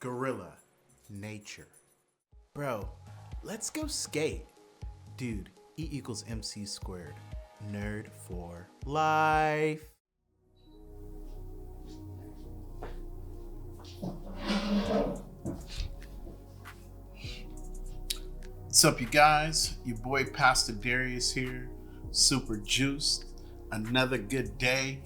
gorilla, nature. Bro, let's go skate. Dude, E equals MC squared. Nerd for life. What's up, you guys? Your boy Pastor Darius here. Super juiced. Another good day.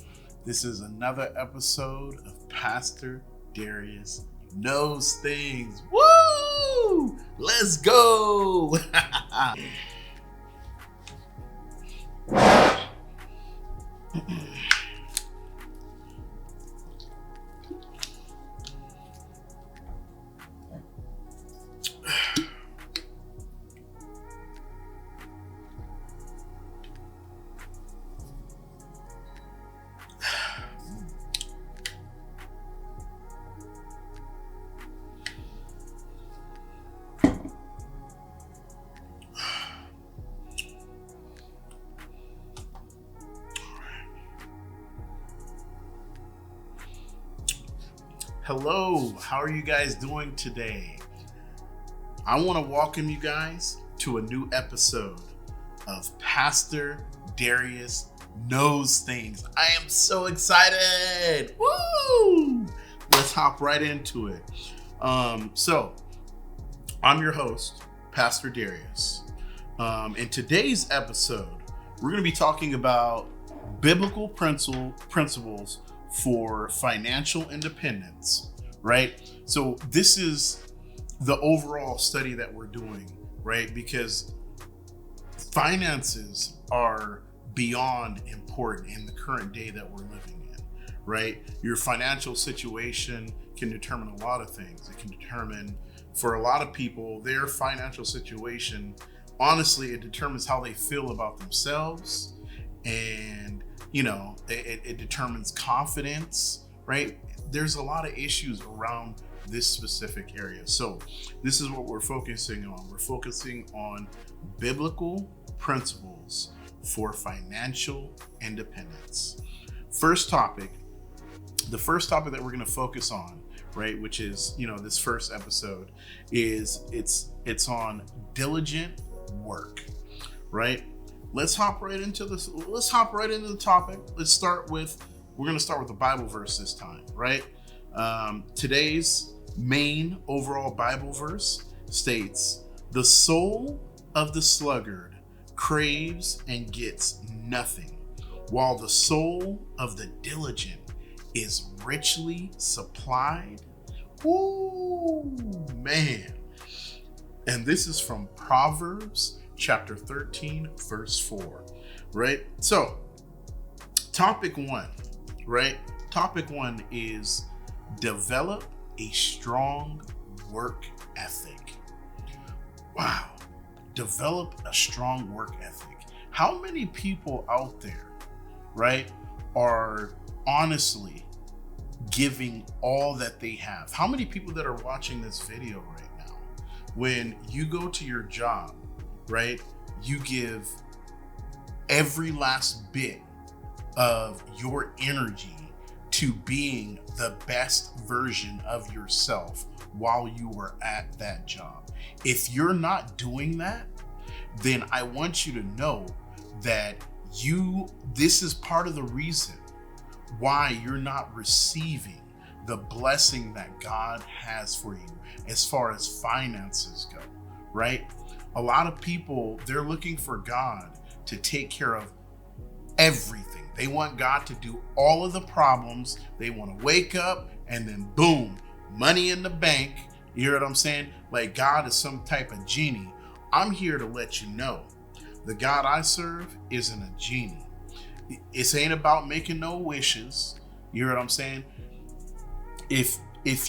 This is another episode of Pastor Darius Knows Things. Woo! Let's go! Hello, how are you guys doing today? I want to welcome you guys to a new episode of Pastor Darius Knows Things. I am so excited! Woo! Let's hop right into it. So, I'm your host, Pastor Darius. In today's episode, we're going to be talking about biblical principles for financial independence, right? So this is the overall study that we're doing, right? Because finances are beyond important in the current day that we're living in, right? Your financial situation can determine a lot of things. It can determine, for a lot of people, their financial situation, honestly, it determines how they feel about themselves, and it determines confidence, right? There's a lot of issues around this specific area. So this is what we're focusing on. We're focusing on biblical principles for financial independence. The first topic that we're going to focus on, right, which is, this first episode, is it's on diligent work, right? Let's hop right into this. Let's hop right into the topic. We're going to start with the Bible verse this time, right? Today's main overall Bible verse states, "The soul of the sluggard craves and gets nothing, while the soul of the diligent is richly supplied." Ooh, man. And this is from Proverbs chapter 13, verse 4, right? So, topic one is develop a strong work ethic. Wow. Develop a strong work ethic. How many people out there, right, are honestly giving all that they have? How many people that are watching this video right now, when you go to your job, right, you give every last bit of your energy to being the best version of yourself while you are at that job? If you're not doing that, then I want you to know that this is part of the reason why you're not receiving the blessing that God has for you as far as finances go, right? A lot of people, they're looking for God to take care of everything. They want God to do all of the problems. They want to wake up and then boom, money in the bank. You hear what I'm saying? Like God is some type of genie. I'm here to let you know the God I serve isn't a genie. It ain't about making no wishes. You hear what I'm saying? If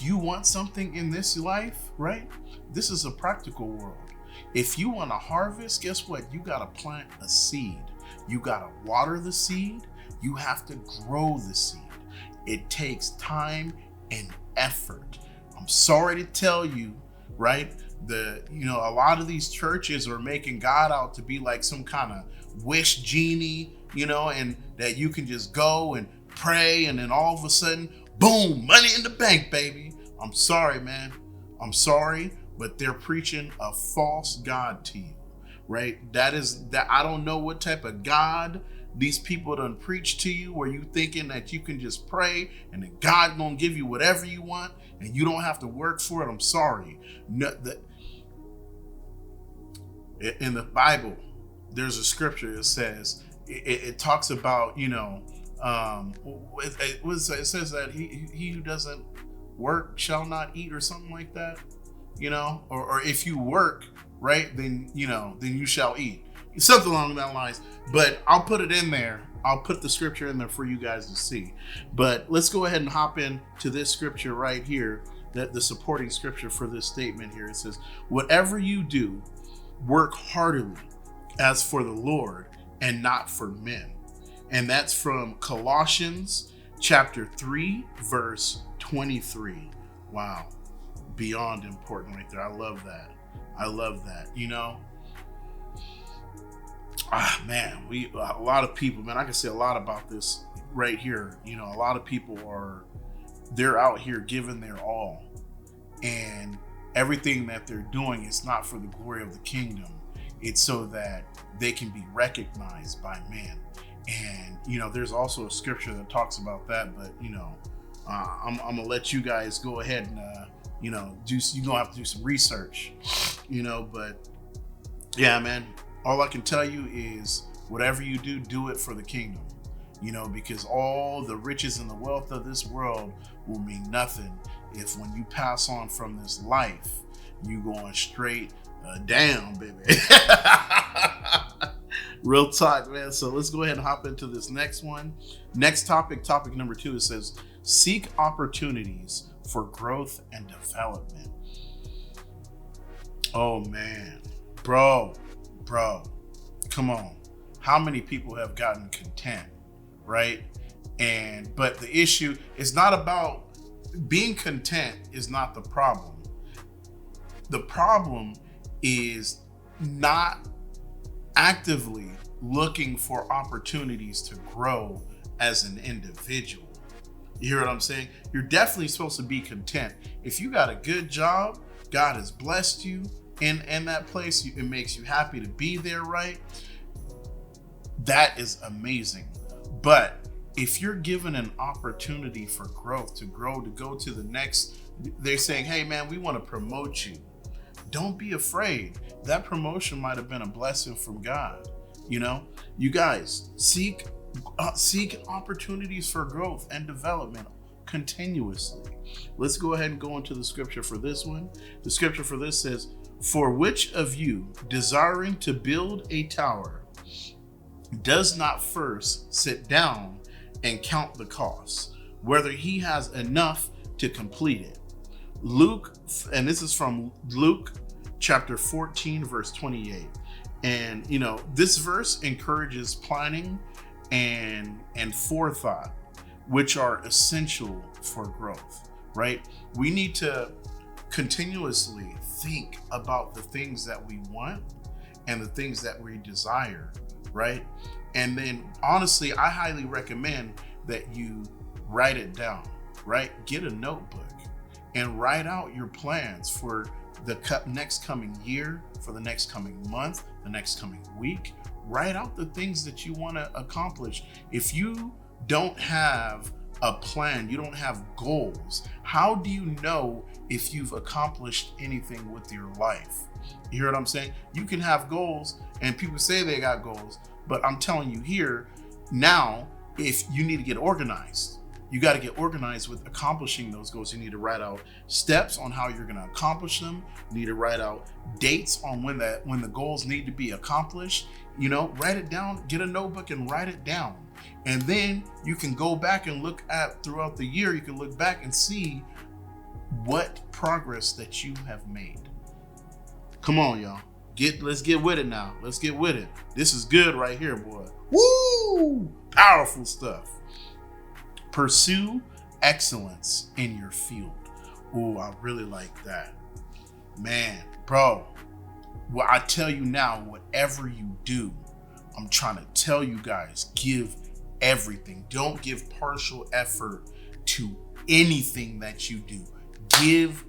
you want something in this life, right? This is a practical world. If you want to harvest, guess what? You got to plant a seed. You got to water the seed. You have to grow the seed. It takes time and effort. I'm sorry to tell you, right? A lot of these churches are making God out to be like some kind of wish genie, and that you can just go and pray and then all of a sudden, boom, money in the bank, baby. I'm sorry, man. I'm sorry, but they're preaching a false God to you, right? That I don't know what type of God these people done preach to you, where you thinking that you can just pray and then God gonna give you whatever you want and you don't have to work for it. I'm sorry. No, in the Bible, there's a scripture that says, it talks about, it says that he who doesn't work shall not eat, or something like that, or if you work, right, then you shall eat, something along that lines. But I'll put it in there. I'll put the scripture in there for you guys to see. But let's go ahead and hop into this scripture right here, that the supporting scripture for this statement here. It says, whatever you do, work heartily as for the Lord and not for men. And that's from Colossians chapter 3, verse 23. Wow. Beyond important right there. I love that. Man, a lot of people, man, I can say a lot about this right here. A lot of people they're out here giving their all, and everything that they're doing is not for the glory of the kingdom. It's so that they can be recognized by men. And, there's also a scripture that talks about that, but, I'm going to let you guys go ahead and, you're going to have to do some research, but yeah, man, all I can tell you is whatever you do, do it for the kingdom, because all the riches and the wealth of this world will mean nothing if, when you pass on from this life, you going straight down, baby. Real talk, man. So let's go ahead and hop into this next one. Next topic number 2, it says, seek opportunities for growth and development. Oh man, bro, come on. How many people have gotten content, right? But the issue is not about being content, is not the problem. The problem is not actively looking for opportunities to grow as an individual. You hear what I'm saying? You're definitely supposed to be content. If you got a good job, God has blessed you in that place, it makes you happy to be there, right? That is amazing. But if you're given an opportunity for growth, to grow, to go to the next, they're saying, hey man, we want to promote you. Don't be afraid. That promotion might have been a blessing from God. You guys, seek opportunities for growth and development continuously. Let's go ahead and go into the scripture for this one. The scripture for this says, for which of you, desiring to build a tower, does not first sit down and count the costs, whether he has enough to complete it? Luke, and this is from Luke chapter 14, verse 28. And, this verse encourages planning and forethought, which are essential for growth, right? We need to continuously think about the things that we want and the things that we desire, right? And then honestly, I highly recommend that you write it down, right? Get a notebook and write out your plans for the next coming year, for the next coming month, the next coming week. Write out the things that you want to accomplish. If you don't have a plan, you don't have goals, how do you know if you've accomplished anything with your life? You hear what I'm saying? You can have goals, and people say they got goals, but I'm telling you here now, if you need to get organized, you got to get organized with accomplishing those goals. You need to write out steps on how you're going to accomplish them. You need to write out dates on when the goals need to be accomplished. Write it down, get a notebook and write it down. And then you can go back and look at throughout the year, you can look back and see what progress that you have made. Come on, y'all. Let's get with it now. Let's get with it. This is good right here, boy. Woo! Powerful stuff. Pursue excellence in your field. Oh, I really like that. Man, bro, well, I tell you now, whatever you do, I'm trying to tell you guys, give everything. Don't give partial effort to anything that you do. Give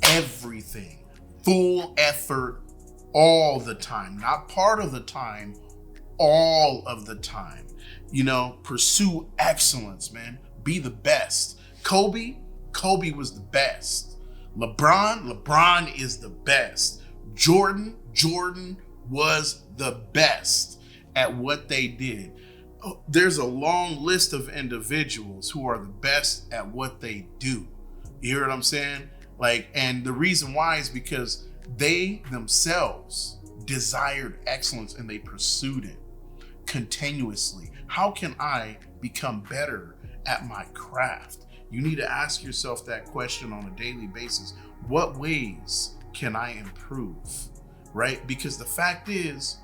everything, full effort, all the time, not part of the time, all of the time. Pursue excellence, man. Be the best. Kobe was the best. LeBron is the best. Jordan was the best at what they did. There's a long list of individuals who are the best at what they do. You hear what I'm saying? And the reason why is because they themselves desired excellence and they pursued it continuously. How can I become better at my craft? You need to ask yourself that question on a daily basis. What ways can I improve? Right? Because the fact is,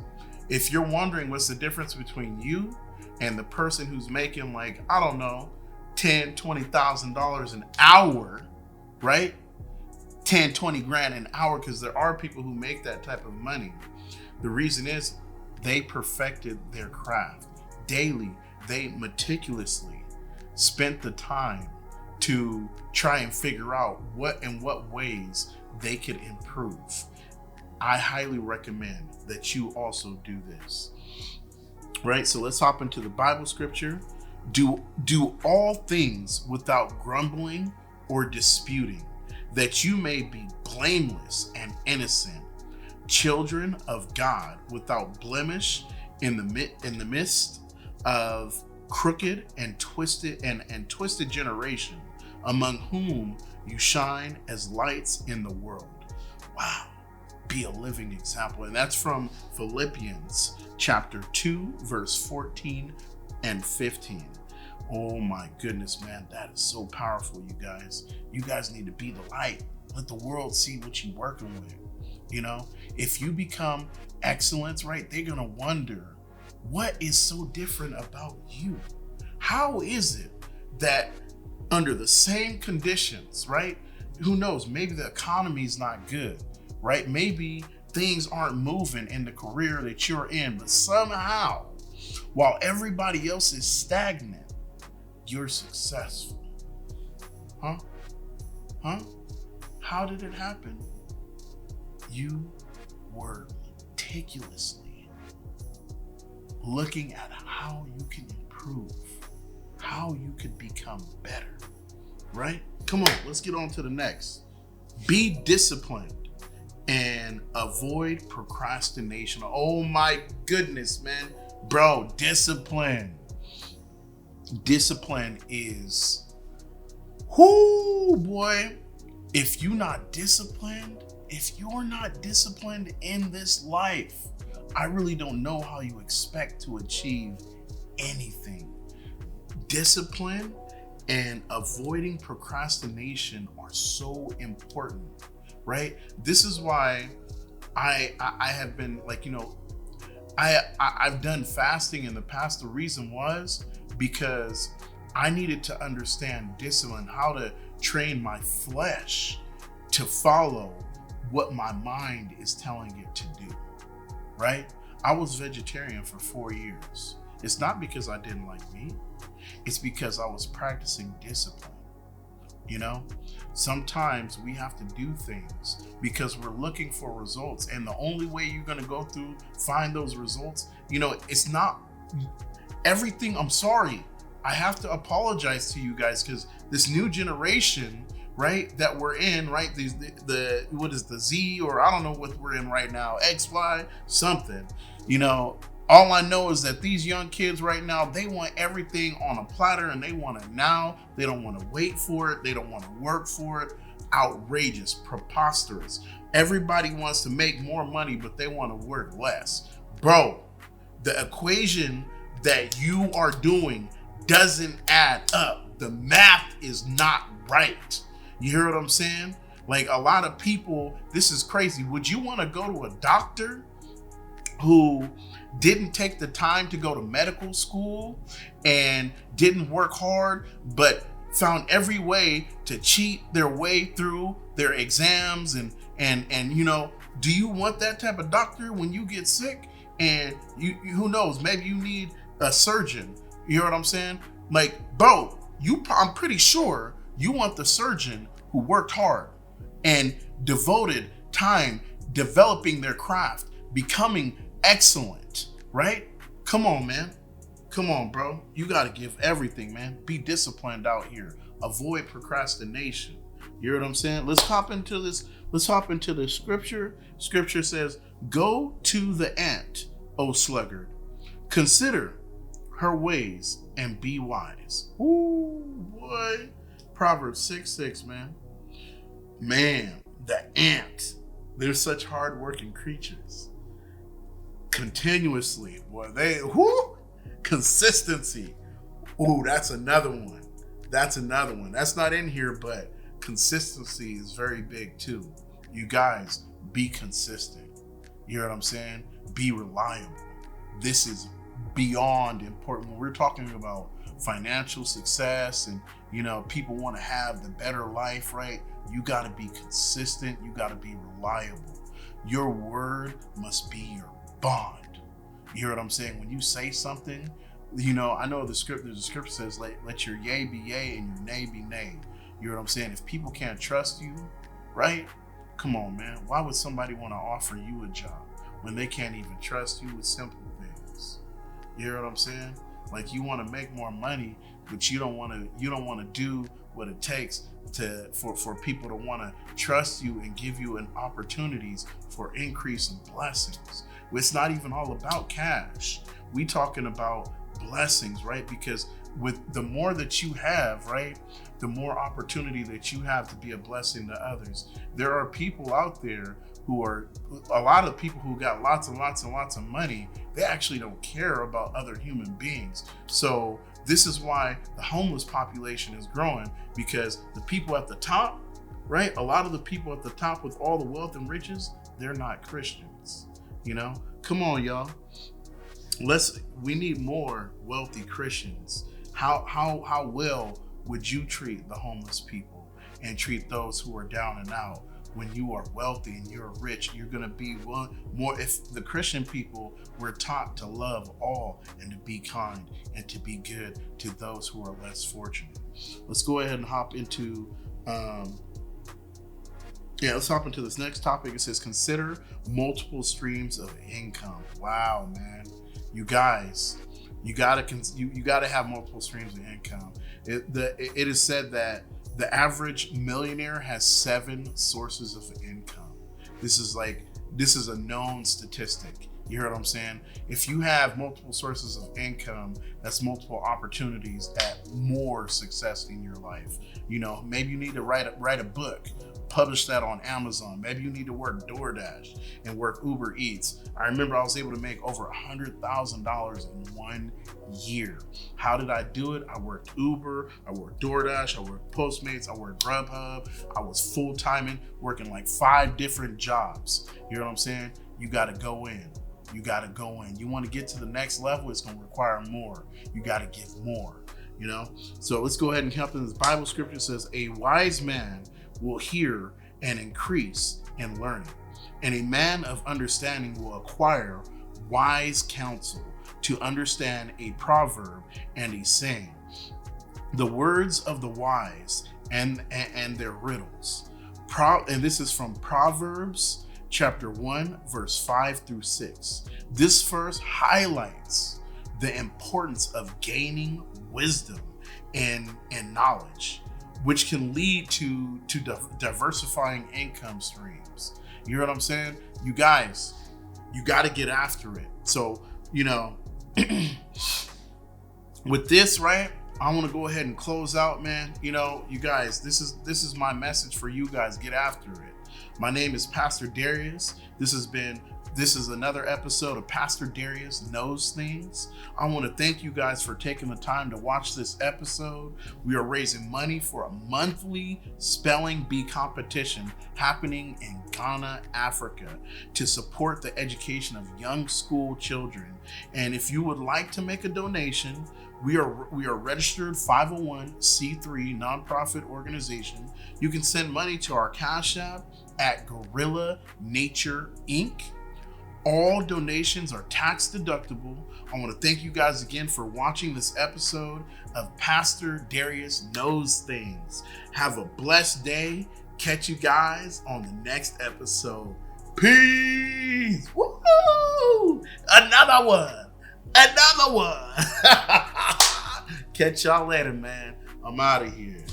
if you're wondering what's the difference between you and the person who's making $10,000, $20,000 an hour, right? 10, 20 grand an hour, because there are people who make that type of money. The reason is they perfected their craft. Daily, they meticulously spent the time to try and figure out what ways they could improve. I highly recommend that you also do this. Right? So let's hop into the Bible scripture. Do all things without grumbling or disputing, that you may be blameless and innocent, children of God without blemish in the midst of crooked and twisted generation, among whom you shine as lights in the world. Wow. Be a living example. And that's from Philippians chapter 2, verse 14 and 15. Oh my goodness, man, that is so powerful, you guys. You guys need to be the light. Let the world see what you're working with. If you become excellence, right, they're going to wonder, what is so different about you? How is it that under the same conditions, right? Who knows? Maybe the economy's not good, right? Maybe things aren't moving in the career that you're in, but somehow, while everybody else is stagnant, you're successful. Huh? How did it happen? You were meticulously looking at how you can improve, how you could become better, right? Come on, let's get on to the next. Be disciplined and avoid procrastination. Oh my goodness, man. Bro, discipline. Discipline is, boy. If you're not disciplined in this life, I really don't know how you expect to achieve anything. Discipline and avoiding procrastination are so important, right? This is why I have been I've done fasting in the past. The reason was because I needed to understand discipline, how to train my flesh to follow what my mind is telling it to do, right? I was vegetarian for 4 years. It's not because I didn't like meat. It's because I was practicing discipline. Sometimes we have to do things because we're looking for results. And the only way you're going to find those results, it's not everything. I'm sorry. I have to apologize to you guys because this new generation, right, that we're in, right, what is the Z, or I don't know what we're in right now, X, Y, something, all I know is that these young kids right now, they want everything on a platter and they want it now. They don't want to wait for it. They don't want to work for it. Outrageous, preposterous. Everybody wants to make more money, but they want to work less. Bro, the equation that you are doing doesn't add up. The math is not right. You hear what I'm saying? A lot of people, this is crazy. Would you want to go to a doctor who didn't take the time to go to medical school and didn't work hard, but found every way to cheat their way through their exams and do you want that type of doctor when you get sick? And you who knows, maybe you need a surgeon. You know what I'm saying? Bro, I'm pretty sure you want the surgeon who worked hard and devoted time developing their craft, becoming excellent, right? Come on, man. Come on, bro. You got to give everything, man. Be disciplined out here. Avoid procrastination. You hear what I'm saying? Let's hop into this. Let's hop into the scripture. Scripture says, "Go to the ant, O sluggard. Consider her ways and be wise." Ooh, boy. Proverbs 6:6, man. Man, the ant. They're such hardworking creatures. Continuously, boy. Consistency. Ooh, that's another one. That's another one. That's not in here, but consistency is very big too. You guys, be consistent. You know what I'm saying? Be reliable. This is beyond important. When we're talking about financial success and, people want to have the better life, right? You got to be consistent. You got to be reliable. Your word must be your bond. You hear what I'm saying? When you say something, I know the scripture says, let your yea be yea and your nay be nay. You hear what I'm saying? If people can't trust you, right? Come on, man. Why would somebody want to offer you a job when they can't even trust you with simple things? You hear what I'm saying? Like, you want to make more money, but you don't want to do what it takes for people to want to trust you and give you opportunities for increase and blessings. It's not even all about cash. We talking about blessings, right? Because with the more that you have, right, the more opportunity that you have to be a blessing to others. There are people out there a lot of people who got lots and lots and lots of money, they actually don't care about other human beings. So this is why the homeless population is growing, because the people at the top, right? A lot of the people at the top with all the wealth and riches, they're not Christians. Come on, y'all. We need more wealthy Christians. How well would you treat the homeless people and treat those who are down and out? When you are wealthy and you're rich, you're going to be more. If the Christian people were taught to love all and to be kind and to be good to those who are less fortunate. Let's go ahead and hop into let's hop into this next topic. It says, consider multiple streams of income. Wow, man. You guys, you gotta have multiple streams of income. It is said that the average millionaire has 7 sources of income. This is a known statistic. You hear what I'm saying? If you have multiple sources of income, that's multiple opportunities at more success in your life. Maybe you need to write a book, publish that on Amazon. Maybe you need to work DoorDash and work Uber Eats. I remember I was able to make over $100,000 in 1 year. How did I do it? I worked Uber, I worked DoorDash, I worked Postmates, I worked Grubhub. I was full-timing, working like 5 different jobs. You know what I'm saying? You got to go in. You got to go in. You want to get to the next level, it's going to require more. You got to give more, So let's go ahead and jump into this Bible scripture. It says, a wise man will hear and increase in learning, and a man of understanding will acquire wise counsel to understand a proverb and a saying. The words of the wise and their riddles. And this is from Proverbs chapter 1, verse 5 through 6. This verse highlights the importance of gaining wisdom and knowledge, which can lead to diversifying income streams. You know what I'm saying? You guys, you got to get after it. So, with this, right, I want to go ahead and close out, man. You guys, this is my message for you guys. Get after it. My name is Pastor Darius. This is another episode of Pastor Darius Knows Things. I want to thank you guys for taking the time to watch this episode. We are raising money for a monthly spelling bee competition happening in Ghana, Africa, to support the education of young school children. And if you would like to make a donation, we are registered 501c3 nonprofit organization. You can send money to our Cash App at Gorilla Nature Inc. All donations are tax deductible. I want to thank you guys again for watching this episode of Pastor Darius Knows Things. Have a blessed day. Catch you guys on the next episode. Peace. Woo! Another one. Catch y'all later, man. I'm out of here.